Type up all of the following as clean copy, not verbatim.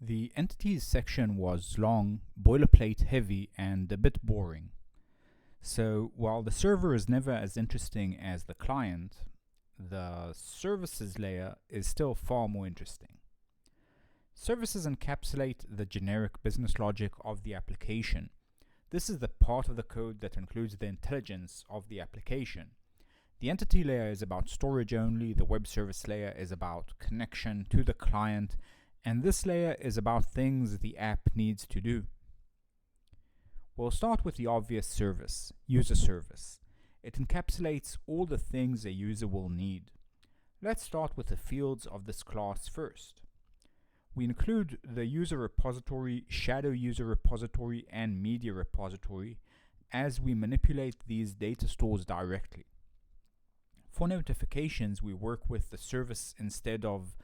The entities section was long, boilerplate heavy, and a bit boring. So while the server is never as interesting as the client, the services layer is still far more interesting. Services encapsulate the generic business logic of the application. This is the part of the code that includes the intelligence of the application. The entity layer is about storage only, the web service layer is about connection to the client, and this layer is about things the app needs to do. We'll start with the obvious service, user service. It encapsulates all the things a user will need. Let's start with the fields of this class first. We include the user repository, shadow user repository, and media repository as we manipulate these data stores directly. For notifications, we work with the service instead of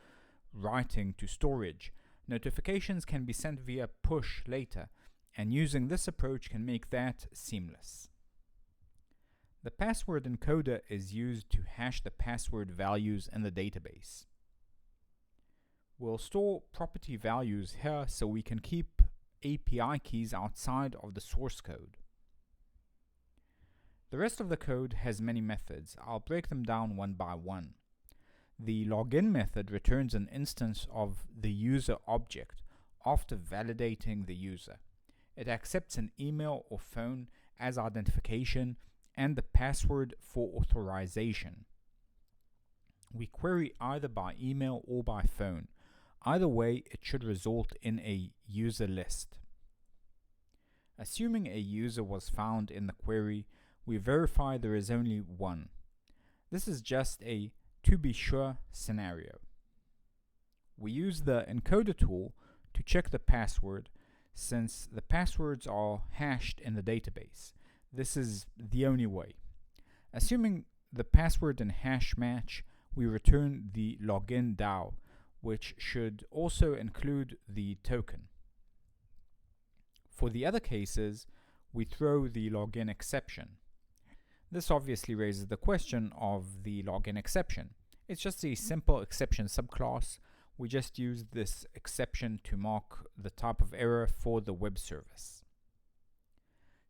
writing to storage. Notifications can be sent via push later, and using this approach can make that seamless. The password encoder is used to hash the password values in the database. We'll store property values here so we can keep API keys outside of the source code. The rest of the code has many methods. I'll break them down one by one. The login method returns an instance of the user object after validating the user. It accepts an email or phone as identification and the password for authorization. We query either by email or by phone. Either way, it should result in a user list. Assuming a user was found in the query, we verify there is only one. This is just a to be sure scenario. We use the encoder tool to check the password since the passwords are hashed in the database. This is the only way. Assuming the password and hash match, we return the login DAO, which should also include the token. For the other cases, we throw the login exception. This obviously raises the question of the login exception. It's just a simple exception subclass. We just use this exception to mark the type of error for the web service.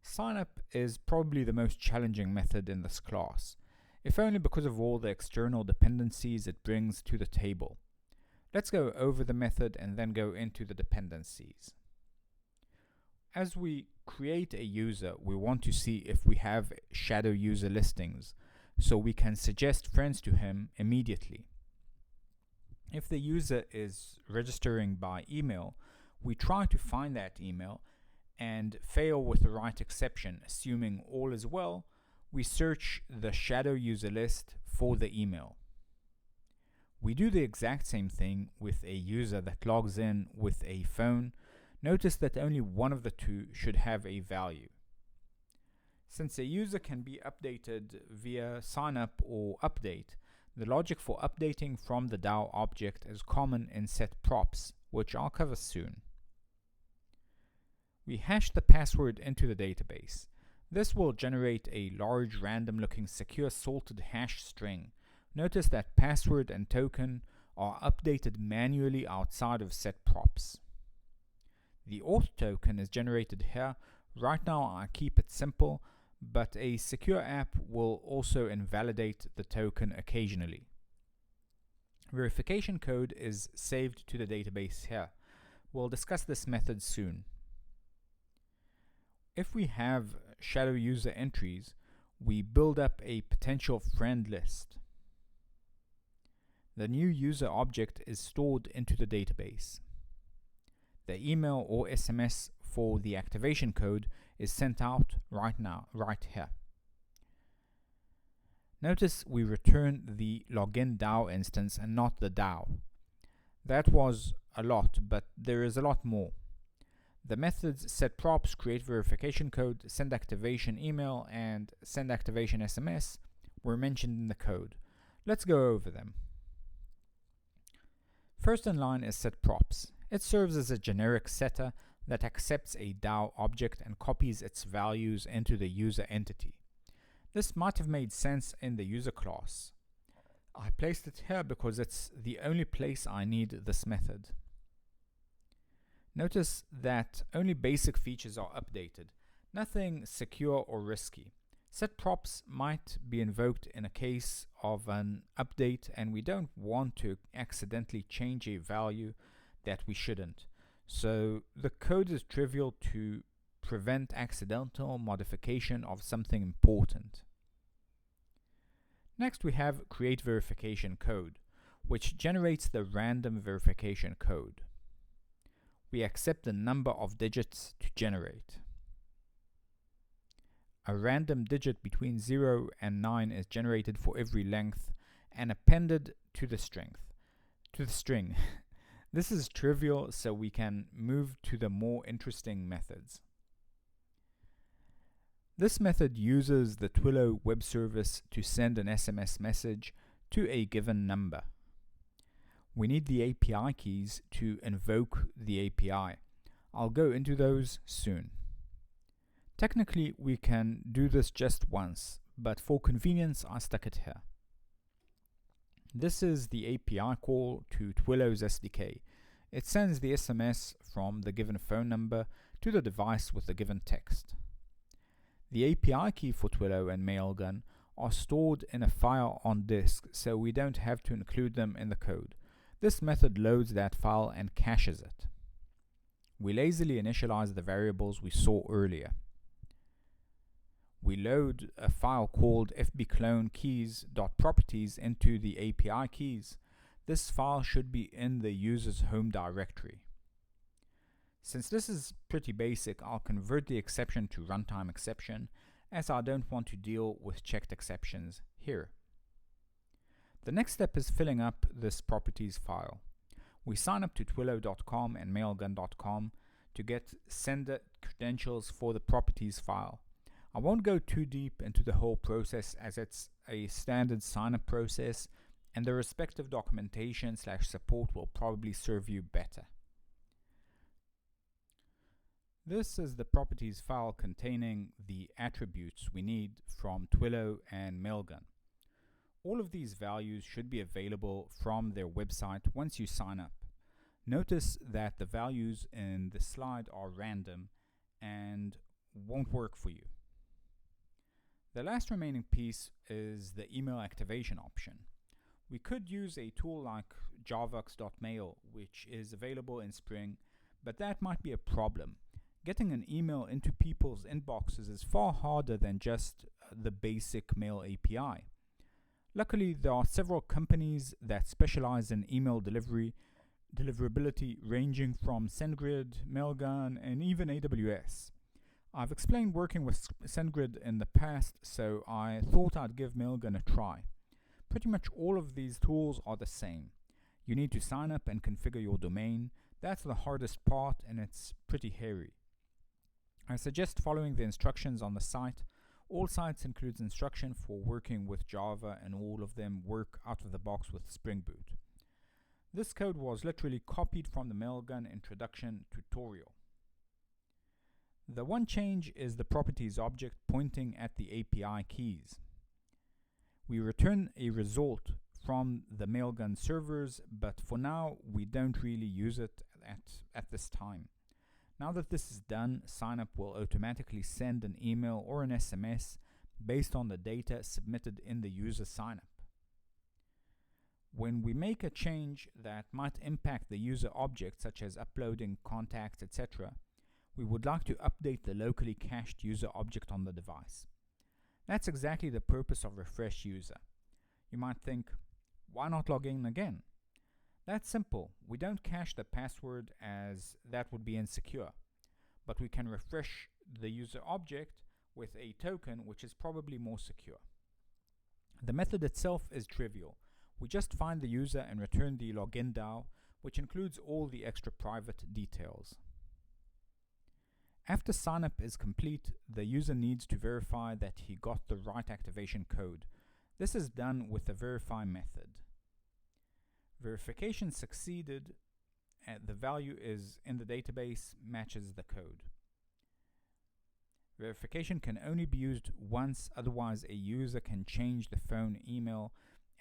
Signup is probably the most challenging method in this class, if only because of all the external dependencies it brings to the table. Let's go over the method and then go into the dependencies. As we create a user, we want to see if we have shadow user listings, so we can suggest friends to him immediately. If the user is registering by email, we try to find that email and fail with the right exception. Assuming all is well, we search the shadow user list for the email. We do the exact same thing with a user that logs in with a phone. Notice that only one of the two should have a value. Since a user can be updated via signup or update, the logic for updating from the DAO object is common in set props, which I'll cover soon. We hash the password into the database. This will generate a large random-looking secure salted hash string. Notice that password and token are updated manually outside of set props. The auth token is generated here. Right now I keep it simple, but a secure app will also invalidate the token occasionally. Verification code is saved to the database here. We'll discuss this method soon. If we have shadow user entries, we build up a potential friend list. The new user object is stored into the database. The email or SMS for the activation code is sent out right here. Notice we return the login DAO instance and not the DAO. That was a lot, but there is a lot more. The methods setProps create verification code, send activation email, and send activation SMS were mentioned in the code. Let's go over them. First in line is setProps. It serves as a generic setter that accepts a DAO object and copies its values into the user entity. This might have made sense in the user class. I placed it here because it's the only place I need this method. Notice that only basic features are updated, nothing secure or risky. Set props might be invoked in a case of an update, and we don't want to accidentally change a value that we shouldn't. So the code is trivial to prevent accidental modification of something important. Next, we have create verification code, which generates the random verification code. We accept the number of digits to generate. A random digit between 0 and 9 is generated for every length and appended to the string. This is trivial, so we can move to the more interesting methods. This method uses the Twilio web service to send an SMS message to a given number. We need the API keys to invoke the API. I'll go into those soon. Technically, we can do this just once, but for convenience, I stuck it here. This is the API call to Twilio's SDK. It sends the SMS from the given phone number to the device with the given text. The API key for Twilio and Mailgun are stored in a file on disk, so we don't have to include them in the code. This method loads that file and caches it. We lazily initialize the variables we saw earlier. We load a file called fbclonekeys.properties into the API keys. This file should be in the user's home directory. Since this is pretty basic, I'll convert the exception to runtime exception, as I don't want to deal with checked exceptions here. The next step is filling up this properties file. We sign up to twilio.com and mailgun.com to get sender credentials for the properties file. I won't go too deep into the whole process, as it's a standard sign-up process, and the respective documentation/support will probably serve you better. This is the properties file containing the attributes we need from Twilio and Mailgun. All of these values should be available from their website once you sign up. Notice that the values in the slide are random and won't work for you. The last remaining piece is the email activation option. We could use a tool like javux.mail, which is available in Spring, but that might be a problem. Getting an email into people's inboxes is far harder than just the basic mail API. Luckily, there are several companies that specialize in email deliverability, ranging from SendGrid, Mailgun, and even AWS. I've explained working with SendGrid in the past, so I thought I'd give Mailgun a try. Pretty much all of these tools are the same. You need to sign up and configure your domain. That's the hardest part, and it's pretty hairy. I suggest following the instructions on the site. All sites include instruction for working with Java, and all of them work out of the box with Spring Boot. This code was literally copied from the Mailgun introduction tutorial. The one change is the properties object pointing at the API keys. We return a result from the Mailgun servers, but for now we don't really use it at this time. Now that this is done, signup will automatically send an email or an SMS based on the data submitted in the user signup. When we make a change that might impact the user object, such as uploading contacts, etc., we would like to update the locally cached user object on the device. That's exactly the purpose of refresh user. You might think, why not log in again? That's simple. We don't cache the password, as that would be insecure, but we can refresh the user object with a token, which is probably more secure. The method itself is trivial. We just find the user and return the login DAO, which includes all the extra private details. After signup is complete, the user needs to verify that he got the right activation code. This is done with the verify method. Verification succeeded, the value is in the database, matches the code. Verification can only be used once, otherwise a user can change the phone, email,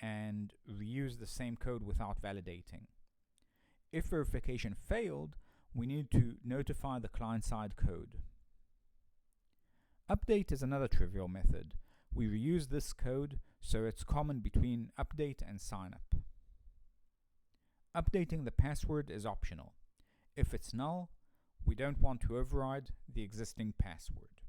and reuse the same code without validating. If verification failed, we need to notify the client-side code. Update is another trivial method. We reuse this code, so it's common between update and signup. Updating the password is optional. If it's null, we don't want to override the existing password.